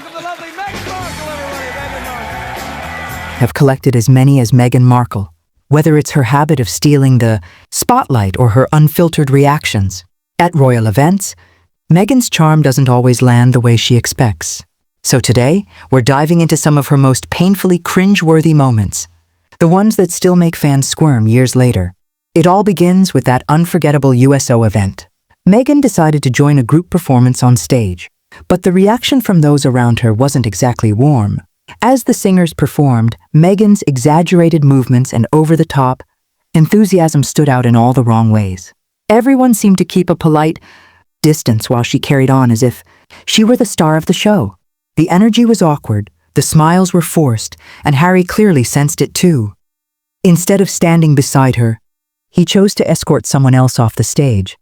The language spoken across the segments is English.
welcome the lovely Meghan Markle, everybody. Meghan Markle. Have collected as many as Meghan Markle, whether it's her habit of stealing the spotlight or her unfiltered reactions. At royal events, Meghan's charm doesn't always land the way she expects. So today, we're diving into some of her most painfully cringe-worthy moments, the ones that still make fans squirm years later. It all begins with that unforgettable USO event. Meghan decided to join a group performance on stage, but the reaction from those around her wasn't exactly warm. As the singers performed, Meghan's exaggerated movements and over-the-top enthusiasm stood out in all the wrong ways. Everyone seemed to keep a polite distance while she carried on as if she were the star of the show. The energy was awkward, the smiles were forced, and Harry clearly sensed it too. Instead of standing beside her, he chose to escort someone else off the stage,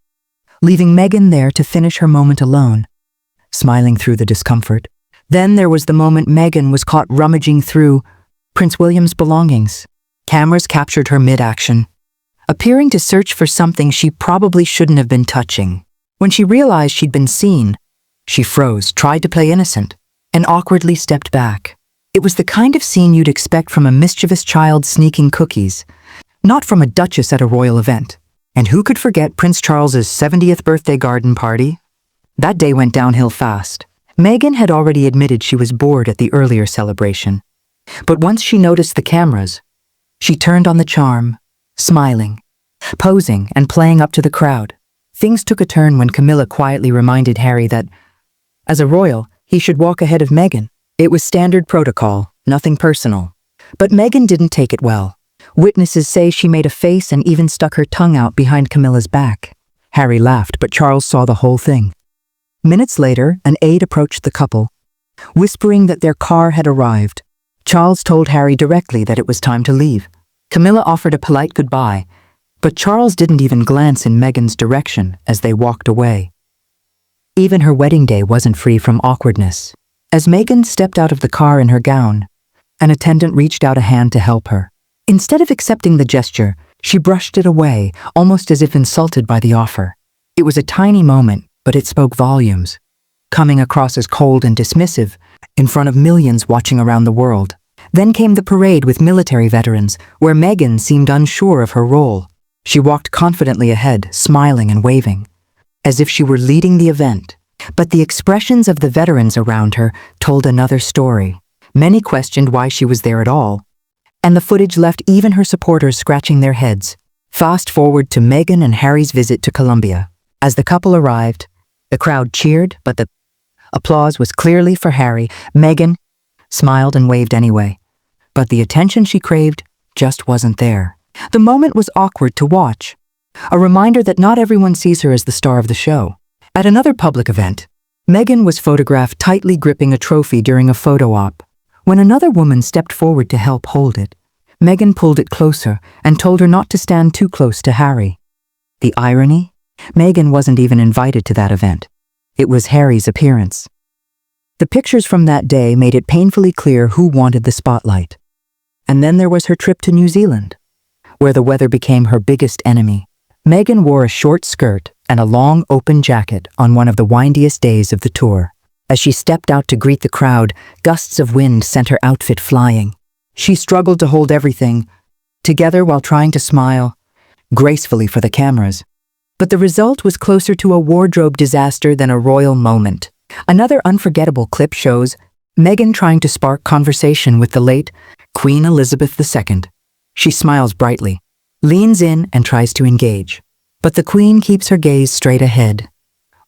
leaving Meghan there to finish her moment alone, smiling through the discomfort. Then there was the moment Meghan was caught rummaging through Prince William's belongings. Cameras captured her mid-action, appearing to search for something she probably shouldn't have been touching. When she realized she'd been seen, she froze, tried to play innocent, and awkwardly stepped back. It was the kind of scene you'd expect from a mischievous child sneaking cookies, not from a duchess at a royal event. And who could forget Prince Charles's 70th birthday garden party? That day went downhill fast. Meghan had already admitted she was bored at the earlier celebration. But once she noticed the cameras, she turned on the charm, smiling, posing, and playing up to the crowd. Things took a turn when Camilla quietly reminded Harry that, as a royal, he should walk ahead of Meghan. It was standard protocol, nothing personal. But Meghan didn't take it well. Witnesses say she made a face and even stuck her tongue out behind Camilla's back. Harry laughed, but Charles saw the whole thing. Minutes later, an aide approached the couple, whispering that their car had arrived. Charles told Harry directly that it was time to leave. Camilla offered a polite goodbye, but Charles didn't even glance in Meghan's direction as they walked away. Even her wedding day wasn't free from awkwardness. As Meghan stepped out of the car in her gown, an attendant reached out a hand to help her. Instead of accepting the gesture, she brushed it away, almost as if insulted by the offer. It was a tiny moment, but it spoke volumes, coming across as cold and dismissive in front of millions watching around the world. Then came the parade with military veterans, where Meghan seemed unsure of her role. She walked confidently ahead, smiling and waving, as if she were leading the event. But the expressions of the veterans around her told another story. Many questioned why she was there at all, and the footage left even her supporters scratching their heads. Fast forward to Meghan and Harry's visit to Colombia. As the couple arrived, the crowd cheered, but the applause was clearly for Harry. Meghan smiled and waved anyway, but the attention she craved just wasn't there. The moment was awkward to watch, a reminder that not everyone sees her as the star of the show. At another public event, Meghan was photographed tightly gripping a trophy during a photo op. When another woman stepped forward to help hold it, Meghan pulled it closer and told her not to stand too close to Harry. The irony? Meghan wasn't even invited to that event. It was Harry's appearance. The pictures from that day made it painfully clear who wanted the spotlight. And then there was her trip to New Zealand, where the weather became her biggest enemy. Meghan wore a short skirt and a long, open jacket on one of the windiest days of the tour. As she stepped out to greet the crowd, gusts of wind sent her outfit flying. She struggled to hold everything together while trying to smile gracefully for the cameras. But the result was closer to a wardrobe disaster than a royal moment. Another unforgettable clip shows Meghan trying to spark conversation with the late Queen Elizabeth II. She smiles brightly, leans in and tries to engage. But the Queen keeps her gaze straight ahead,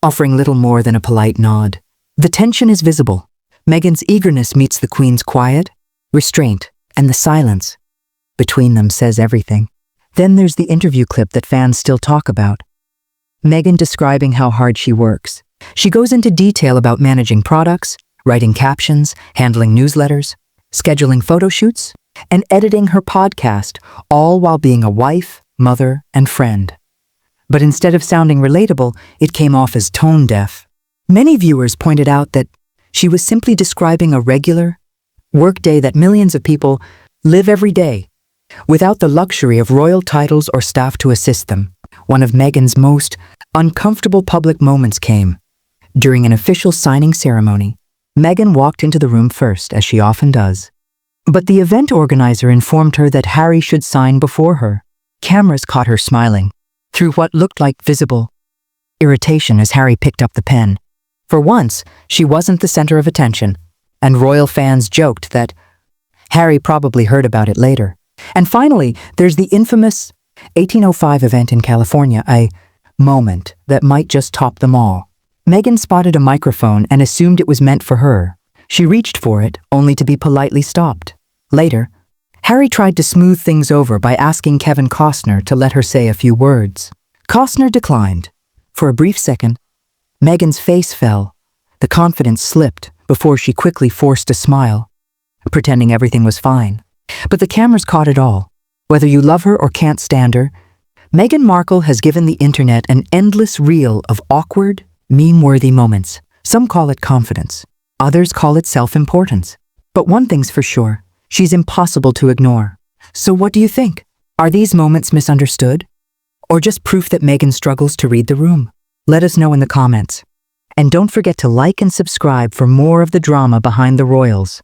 offering little more than a polite nod. The tension is visible. Meghan's eagerness meets the Queen's quiet restraint, and the silence between them says everything. Then there's the interview clip that fans still talk about. Meghan describing how hard she works. She goes into detail about managing products, writing captions, handling newsletters, scheduling photo shoots, and editing her podcast, all while being a wife, mother, and friend. But instead of sounding relatable, it came off as tone-deaf. Many viewers pointed out that she was simply describing a regular workday that millions of people live every day, without the luxury of royal titles or staff to assist them. One of Meghan's most uncomfortable public moments came during an official signing ceremony. Meghan walked into the room first, as she often does. But the event organizer informed her that Harry should sign before her. Cameras caught her smiling, through what looked like visible irritation as Harry picked up the pen. For once, she wasn't the center of attention, and royal fans joked that Harry probably heard about it later. And finally, there's the infamous 1805 event in California, a moment that might just top them all. Meghan spotted a microphone and assumed it was meant for her. She reached for it, only to be politely stopped. Later, Harry tried to smooth things over by asking Kevin Costner to let her say a few words. Costner declined. For a brief second, Meghan's face fell. The confidence slipped before she quickly forced a smile, pretending everything was fine. But the cameras caught it all. Whether you love her or can't stand her, Meghan Markle has given the internet an endless reel of awkward, meme-worthy moments. Some call it confidence. Others call it self-importance. But one thing's for sure, she's impossible to ignore. So what do you think? Are these moments misunderstood? Or just proof that Meghan struggles to read the room? Let us know in the comments. And don't forget to like and subscribe for more of the drama behind the royals.